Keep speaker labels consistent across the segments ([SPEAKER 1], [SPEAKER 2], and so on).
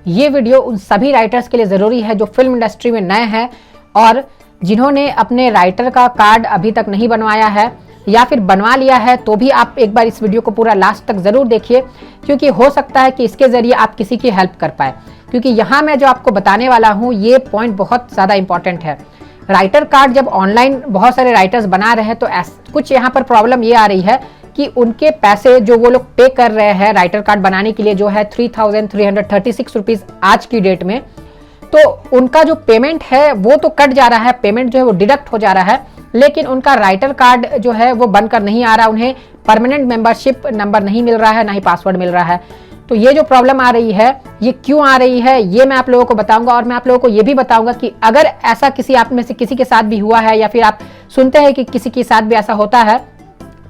[SPEAKER 1] ये वीडियो उन सभी राइटर्स के लिए ज़रूरी है जो फिल्म इंडस्ट्री में नए हैं और जिन्होंने अपने राइटर का कार्ड अभी तक नहीं बनवाया है या फिर बनवा लिया है, तो भी आप एक बार इस वीडियो को पूरा लास्ट तक ज़रूर देखिए, क्योंकि हो सकता है कि इसके ज़रिए आप किसी की हेल्प कर पाए। क्योंकि यहाँ मैं जो आपको बताने वाला हूँ ये पॉइंट बहुत ज़्यादा इंपॉर्टेंट है। राइटर कार्ड जब ऑनलाइन बहुत सारे राइटर्स बना रहे हैं तो कुछ यहाँ पर प्रॉब्लम ये आ रही है कि उनके पैसे जो वो लोग पे कर रहे हैं राइटर कार्ड बनाने के लिए, जो है 3,336 रुपीज़ आज की डेट में, तो उनका जो पेमेंट है वो तो कट जा रहा है, पेमेंट जो है वो डिडक्ट हो जा रहा है, लेकिन उनका राइटर कार्ड जो है वो बनकर नहीं आ रहा, उन्हें परमानेंट मेंबरशिप नंबर नहीं मिल रहा है, ना ही पासवर्ड मिल रहा है। तो ये जो प्रॉब्लम आ रही है ये क्यों आ रही है ये मैं आप लोगों को बताऊंगा, और मैं आप लोगों को ये भी बताऊंगा कि अगर ऐसा किसी आप में से किसी के साथ भी हुआ है या फिर आप सुनते हैं कि किसी के साथ भी ऐसा होता है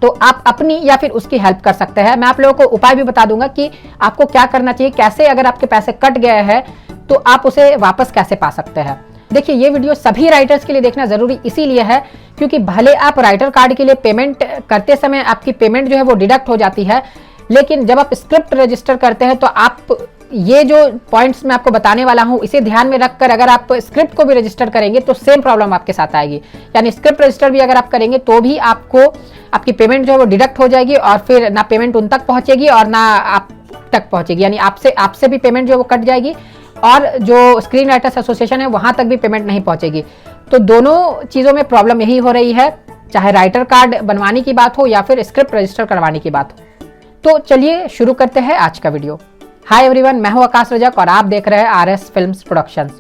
[SPEAKER 1] तो आप अपनी या फिर उसकी हेल्प कर सकते हैं। मैं आप लोगों को उपाय भी बता दूंगा कि आपको क्या करना चाहिए, कैसे अगर आपके पैसे कट गए हैं तो आप उसे वापस कैसे पा सकते हैं। देखिए, ये वीडियो सभी राइटर्स के लिए देखना जरूरी इसीलिए है क्योंकि भले आप राइटर कार्ड के लिए पेमेंट करते समय आपकी पेमेंट जो है वो डिडक्ट हो जाती है, लेकिन जब आप स्क्रिप्ट रजिस्टर करते हैं तो आप ये जो पॉइंट्स मैं आपको बताने वाला हूं इसे ध्यान में रखकर अगर आप स्क्रिप्ट को भी रजिस्टर करेंगे तो सेम प्रॉब्लम आपके साथ आएगी। यानी स्क्रिप्ट रजिस्टर भी अगर आप करेंगे तो भी आपको आपकी पेमेंट जो है वो डिडक्ट हो जाएगी और फिर ना पेमेंट उन तक पहुंचेगी और ना आप तक पहुंचेगी, यानी आपसे भी पेमेंट जो है वो कट जाएगी और जो स्क्रीन राइटर्स एसोसिएशन है वहां तक भी पेमेंट नहीं पहुंचेगी। तो दोनों चीज़ों में प्रॉब्लम यही हो रही है, चाहे राइटर कार्ड बनवाने की बात हो या फिर स्क्रिप्ट रजिस्टर करवाने की बात हो। तो चलिए शुरू करते हैं आज का वीडियो। हाय एवरीवन, मैं हूं आकाश रजक और आप देख रहे हैं आरएस फिल्म्स प्रोडक्शंस।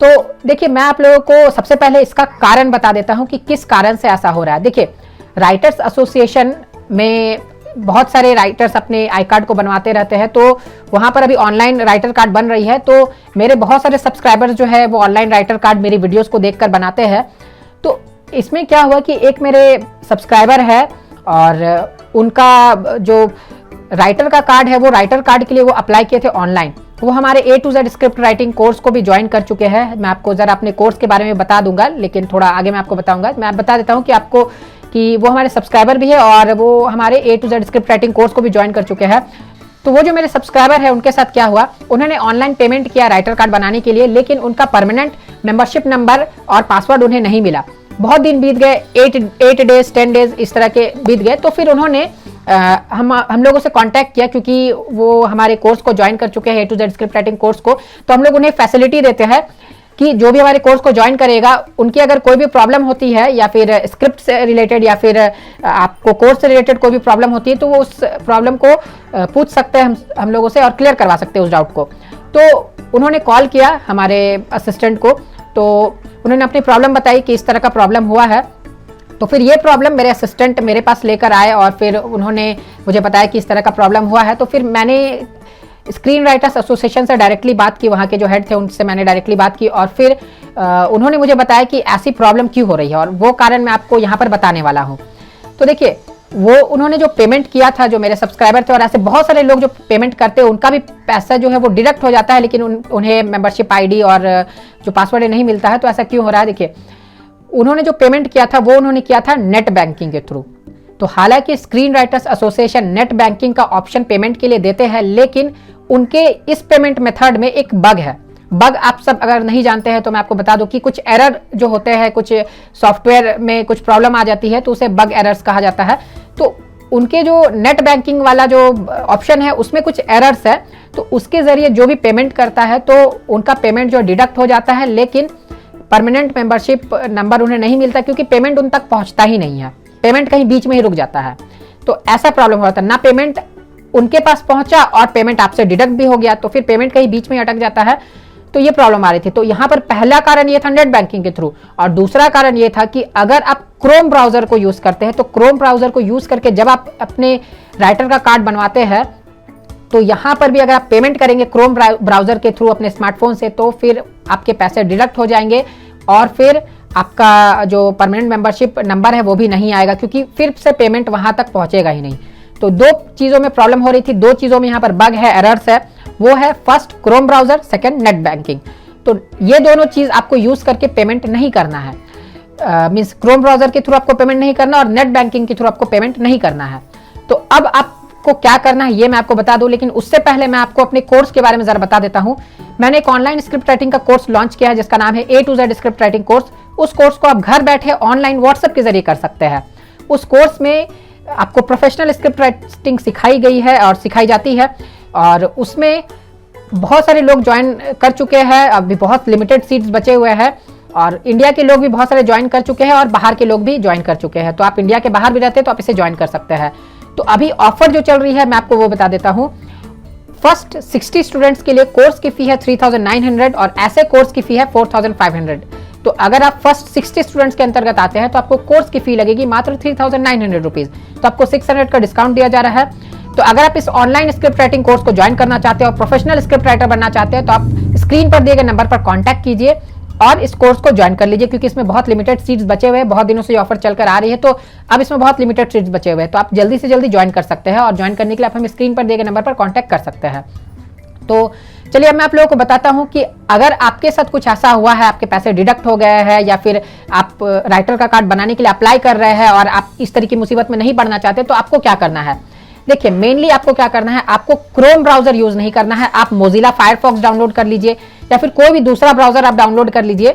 [SPEAKER 1] तो देखिए, मैं आप लोगों को सबसे पहले इसका कारण बता देता हूं कि किस कारण से ऐसा हो रहा है। देखिए, राइटर्स एसोसिएशन में बहुत सारे राइटर्स अपने आई कार्ड को बनवाते रहते हैं, तो वहां पर अभी ऑनलाइन राइटर कार्ड बन रही है, तो मेरे बहुत सारे सब्सक्राइबर्स जो है वो ऑनलाइन राइटर कार्ड मेरी वीडियोस को देखकर बनाते हैं। तो इसमें क्या हुआ कि एक मेरे सब्सक्राइबर है और उनका जो राइटर का कार्ड है वो राइटर कार्ड के लिए वो अप्लाई किए थे ऑनलाइन। वो हमारे A to Z script writing course को भी ज्वाइन कर चुके हैं। मैं आपको जरा अपने कोर्स के बारे में बता दूंगा, लेकिन थोड़ा आगे मैं आपको बताऊंगा। मैं बता देता हूं कि आपको कि वो हमारे सब्सक्राइबर भी है और वो हमारे A to Z script writing course को भी ज्वाइन कर चुके हैं। तो वो जो मेरे सब्सक्राइबर है उनके साथ क्या हुआ, उन्होंने ऑनलाइन पेमेंट किया राइटर कार्ड बनाने के लिए, लेकिन उनका परमानेंट मेंबरशिप नंबर और पासवर्ड उन्हें नहीं मिला। बहुत दिन बीत गए, 8 डेज 10 डेज इस तरह के बीत गए। तो फिर उन्होंने हम लोगों से कांटेक्ट किया, क्योंकि वो हमारे कोर्स को ज्वाइन कर चुके हैं A to Z script writing course को, तो हम लोग उन्हें फैसिलिटी देते हैं कि जो भी हमारे कोर्स को ज्वाइन करेगा उनकी अगर कोई भी प्रॉब्लम होती है या फिर स्क्रिप्ट से रिलेटेड या फिर आपको कोर्स से रिलेटेड कोई भी प्रॉब्लम होती है तो वो उस प्रॉब्लम को पूछ सकते हैं हम लोगों से और क्लियर करवा सकते हैं उस डाउट को। तो उन्होंने कॉल किया हमारे असिस्टेंट को, तो उन्होंने अपनी प्रॉब्लम बताई कि इस तरह का प्रॉब्लम हुआ है। तो फिर ये प्रॉब्लम मेरे असिस्टेंट मेरे पास लेकर आए और फिर उन्होंने मुझे बताया कि इस तरह का प्रॉब्लम हुआ है। तो फिर मैंने स्क्रीन राइटर्स एसोसिएशन से डायरेक्टली बात की, वहाँ के जो हेड थे उनसे मैंने डायरेक्टली बात की और फिर उन्होंने मुझे बताया कि ऐसी प्रॉब्लम क्यों हो रही है और वो कारण मैं आपको यहाँ पर बताने वाला हूँ। तो देखिए, वो उन्होंने जो पेमेंट किया था, जो मेरे सब्सक्राइबर थे और ऐसे बहुत सारे लोग जो पेमेंट करते हैं उनका भी पैसा जो है वो डिडक्ट हो जाता है, लेकिन उन्हें मेंबरशिप ID और जो पासवर्ड नहीं मिलता है। तो ऐसा क्यों हो रहा है? देखिए, उन्होंने जो पेमेंट किया था वो उन्होंने किया था नेट बैंकिंग के थ्रू। तो हालांकि screen writers association net banking का ऑप्शन पेमेंट के लिए देते हैं, लेकिन उनके इस पेमेंट मेथड में एक बग है। बग आप सब अगर नहीं जानते हैं तो मैं आपको बता दूं कि कुछ एरर जो होते हैं, कुछ सॉफ्टवेयर में कुछ प्रॉब्लम आ जाती है तो उसे बग एरर्स कहा जाता है। तो उनके जो नेट बैंकिंग वाला जो ऑप्शन है उसमें कुछ एरर्स है, तो उसके जरिए जो भी पेमेंट करता है तो उनका पेमेंट जो डिडक्ट हो जाता है, लेकिन परमानेंट मेंबरशिप नंबर उन्हें नहीं मिलता क्योंकि पेमेंट उन तक पहुंचता ही नहीं है, पेमेंट कहीं बीच में ही रुक जाता है। तो ऐसा प्रॉब्लम हो रहा था, ना पेमेंट उनके पास पहुंचा और पेमेंट आपसे डिडक्ट भी हो गया, तो फिर पेमेंट कहीं बीच में अटक जाता है। तो ये प्रॉब्लम आ रही थी। तो यहाँ पर पहला कारण ये था नेट बैंकिंग के थ्रू, और दूसरा कारण ये था कि अगर आप क्रोम ब्राउजर को यूज करते हैं तो क्रोम ब्राउजर को यूज करके जब आप अपने राइटर का कार्ड बनवाते हैं तो यहाँ पर भी अगर आप पेमेंट करेंगे क्रोम ब्राउजर के थ्रू अपने स्मार्टफोन से तो फिर आपके पैसे डिडक्ट हो जाएंगे और फिर आपका जो परमानेंट मेंबरशिप नंबर है वो भी नहीं आएगा, क्योंकि फिर से पेमेंट वहां तक पहुंचेगा ही नहीं। तो दो चीजों में प्रॉब्लम हो रही थी, दो चीजों में यहाँ पर बग है, एरर्स है। वो है first Chrome browser, second net banking. तो ये दोनों चीज आपको यूज करके पेमेंट नहीं करना है, मींस क्रोम ब्राउजर के थ्रू आपको पेमेंट नहीं करना और नेट बैंकिंग के थ्रू आपको पेमेंट नहीं करना है। तो अब आप आपको क्या करना है ये मैं आपको बता दूं, लेकिन उससे पहले मैं आपको अपने कोर्स के बारे में जरा बता देता हूं। मैंने एक ऑनलाइन स्क्रिप्ट राइटिंग का कोर्स लॉन्च किया है जिसका नाम है A to Z script writing course. उस कोर्स को आप घर बैठे ऑनलाइन व्हाट्सएप के जरिए कर सकते हैं। उस कोर्स में आपको प्रोफेशनल स्क्रिप्ट राइटिंग सिखाई गई है और सिखाई जाती है, और उसमें बहुत सारे लोग ज्वाइन कर चुके हैं। अभी बहुत लिमिटेड सीट्स बचे हुए हैं, और इंडिया के लोग भी बहुत सारे ज्वाइन कर चुके हैं और बाहर के लोग भी ज्वाइन कर चुके हैं। तो आप इंडिया के बाहर भी रहते हैं तो आप इसे ज्वाइन कर सकते हैं। तो अभी ऑफर जो चल रही है मैं आपको वो बता देता हूं। फर्स्ट 60 स्टूडेंट्स के लिए कोर्स की फी है 3900 और ऐसे कोर्स की फी है 4500। तो अगर आप फर्स्ट 60 स्टूडेंट्स के अंतर्गत आते हैं तो आपको कोर्स की फी लगेगी मात्र 3900 रुपीज। तो आपको 600 का डिस्काउंट दिया जा रहा है। तो अगर आप इस ऑनलाइन स्क्रिप्ट राइटिंग कोर्स को ज्वाइन करना चाहते हैं और प्रोफेशनल स्क्रिप्ट राइटर बनना चाहते हैं तो आप स्क्रीन पर दिए गए नंबर पर कॉन्टैक्ट कीजिए और इस कोर्स को ज्वाइन कर लीजिए, क्योंकि इसमें बहुत लिमिटेड सीट्स बचे हुए हैं। बहुत दिनों से ये ऑफर चलकर आ रही है, तो अब इसमें बहुत लिमिटेड सीट्स बचे हुए हैं। तो आप जल्दी से जल्दी ज्वाइन कर सकते हैं, और ज्वाइन करने के लिए आप हमें स्क्रीन पर दिए गए नंबर पर कॉन्टैक्ट कर सकते हैं। तो चलिए अब मैं आप लोगों को बताता हूं कि अगर आपके साथ कुछ ऐसा हुआ है, आपके पैसे डिडक्ट हो गए हैं, या फिर आप राइटर का कार्ड बनाने के लिए अप्लाई कर रहे हैं और आप इस तरह की मुसीबत में नहीं पड़ना चाहते, तो आपको क्या करना है। देखिए, मेनली आपको क्या करना है, आपको क्रोम ब्राउजर यूज नहीं करना है। आप मोजिला फायरफॉक्स डाउनलोड कर लीजिए, या फिर कोई भी दूसरा ब्राउजर आप डाउनलोड कर लीजिए,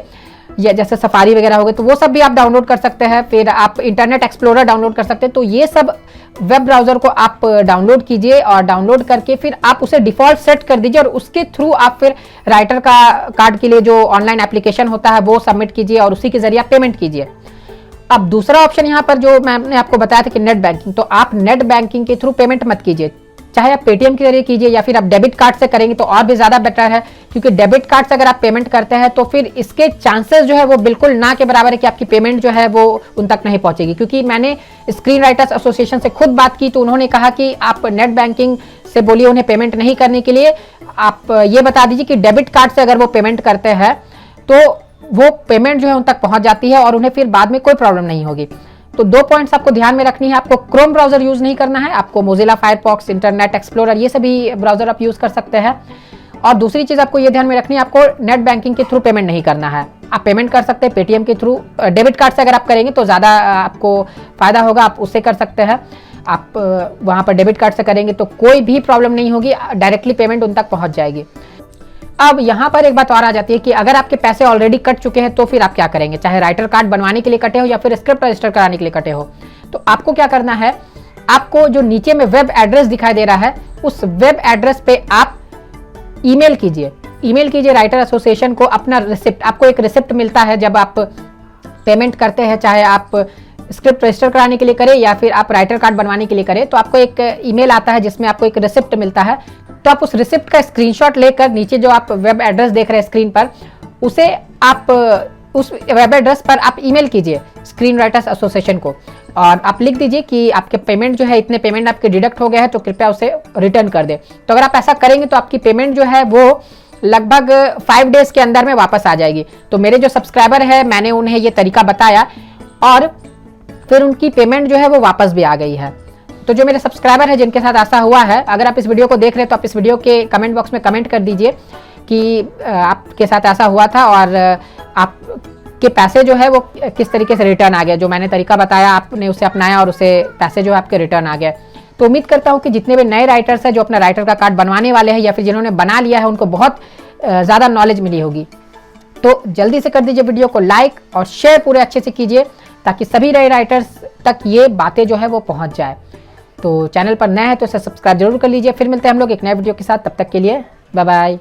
[SPEAKER 1] या जैसे सफारी वगैरह हो गए तो वो सब भी आप डाउनलोड कर सकते हैं। फिर आप इंटरनेट एक्सप्लोरर डाउनलोड कर सकते हैं। तो ये सब वेब ब्राउजर को आप डाउनलोड कीजिए, और डाउनलोड करके फिर आप उसे डिफॉल्ट सेट कर दीजिए, और उसके थ्रू आप फिर राइटर का कार्ड के लिए जो ऑनलाइन एप्लीकेशन होता है वो सबमिट कीजिए, और उसी के जरिए आप पेमेंट कीजिए। अब दूसरा ऑप्शन यहाँ पर जो मैंने आपको बताया था कि नेट बैंकिंग, तो आप नेट बैंकिंग के थ्रू पेमेंट मत कीजिए। चाहे आप पेटीएम के जरिए कीजिए या फिर आप डेबिट कार्ड से करेंगे तो और भी ज्यादा बेटर है, क्योंकि डेबिट कार्ड से अगर आप पेमेंट करते हैं तो फिर इसके चांसेस जो है वो बिल्कुल ना के बराबर है कि आपकी पेमेंट जो है वो उन तक नहीं पहुंचेगी। क्योंकि मैंने स्क्रीन राइटर्स एसोसिएशन से खुद बात की तो उन्होंने कहा कि आप नेट बैंकिंग से बोलिए उन्हें पेमेंट नहीं करने के लिए, आप ये बता दीजिए कि डेबिट कार्ड से अगर वो पेमेंट करते हैं तो वो पेमेंट जो है उन तक पहुंच जाती है और उन्हें फिर बाद में कोई प्रॉब्लम नहीं होगी। तो 2 पॉइंट्स आपको ध्यान में रखनी है। आपको क्रोम ब्राउजर यूज नहीं करना है, आपको मोजिला फायरफॉक्स, इंटरनेट एक्सप्लोरर, ये सभी ब्राउजर आप यूज कर सकते हैं। और दूसरी चीज आपको ये ध्यान में रखनी है, आपको नेट बैंकिंग के थ्रू पेमेंट नहीं करना है। आप पेमेंट कर सकते हैं पेटीएम के थ्रू, डेबिट कार्ड से अगर आप करेंगे तो ज्यादा आपको फायदा होगा, आप उससे कर सकते हैं। आप वहां पर डेबिट कार्ड से करेंगे तो कोई भी प्रॉब्लम नहीं होगी, डायरेक्टली पेमेंट उन तक पहुंच जाएगी। अब यहाँ पर एक बात और आ जाती है कि अगर आपके पैसे ऑलरेडी कट चुके हैं तो फिर आप क्या करेंगे, चाहे राइटर कार्ड बनवाने के लिए कटे हो या फिर स्क्रिप्ट रजिस्टर कराने के लिए कटे हो। तो आपको क्या करना है, आपको जो नीचे में वेब एड्रेस दिखाई दे रहा है उस वेब एड्रेस पे आप ईमेल कीजिए राइटर एसोसिएशन को अपना रिसिप्ट। आपको एक रिसिप्ट मिलता है जब आप पेमेंट करते हैं, चाहे आप स्क्रिप्ट रजिस्टर कराने के लिए करें या फिर आप राइटर कार्ड बनवाने के लिए करें, तो आपको एक ईमेल आता है जिसमें आपको एक रिसिप्ट मिलता है। तो आप उस रिसिप्ट का स्क्रीनशॉट लेकर नीचे जो आप वेब एड्रेस देख रहे हैं स्क्रीन पर, उसे आप उस वेब एड्रेस पर आप ईमेल कीजिए स्क्रीन राइटर्स एसोसिएशन को, और आप लिख दीजिए कि आपके पेमेंट जो है, इतने पेमेंट आपके डिडक्ट हो गए हैं तो कृपया उसे रिटर्न कर दे। तो अगर आप ऐसा करेंगे तो आपकी पेमेंट जो है वो लगभग 5 डेज के अंदर में वापस आ जाएगी। तो मेरे जो सब्सक्राइबर है मैंने उन्हें ये तरीका बताया और फिर उनकी पेमेंट जो है वो वापस भी आ गई है। तो जो मेरे सब्सक्राइबर है जिनके साथ ऐसा हुआ है, अगर आप इस वीडियो को देख रहे हैं तो आप इस वीडियो के कमेंट बॉक्स में कमेंट कर दीजिए कि आपके साथ ऐसा हुआ था और आपके पैसे जो है वो किस तरीके से रिटर्न आ गए। जो मैंने तरीका बताया आपने उसे अपनाया और उसे पैसे जो है आपके रिटर्न आ गए। तो उम्मीद करता हूँ कि जितने भी नए राइटर्स हैं जो अपना राइटर का कार्ड बनवाने वाले हैं या फिर जिन्होंने बना लिया है उनको बहुत ज़्यादा नॉलेज मिली होगी। तो जल्दी से कर दीजिए वीडियो को लाइक और शेयर पूरे अच्छे से कीजिए ताकि सभी नए राइटर्स तक ये बातें जो है वो पहुंच जाए। तो चैनल पर नए हैं तो इसे सब्सक्राइब जरूर कर लीजिए। फिर मिलते हैं हम लोग एक नए वीडियो के साथ, तब तक के लिए बाय बाय।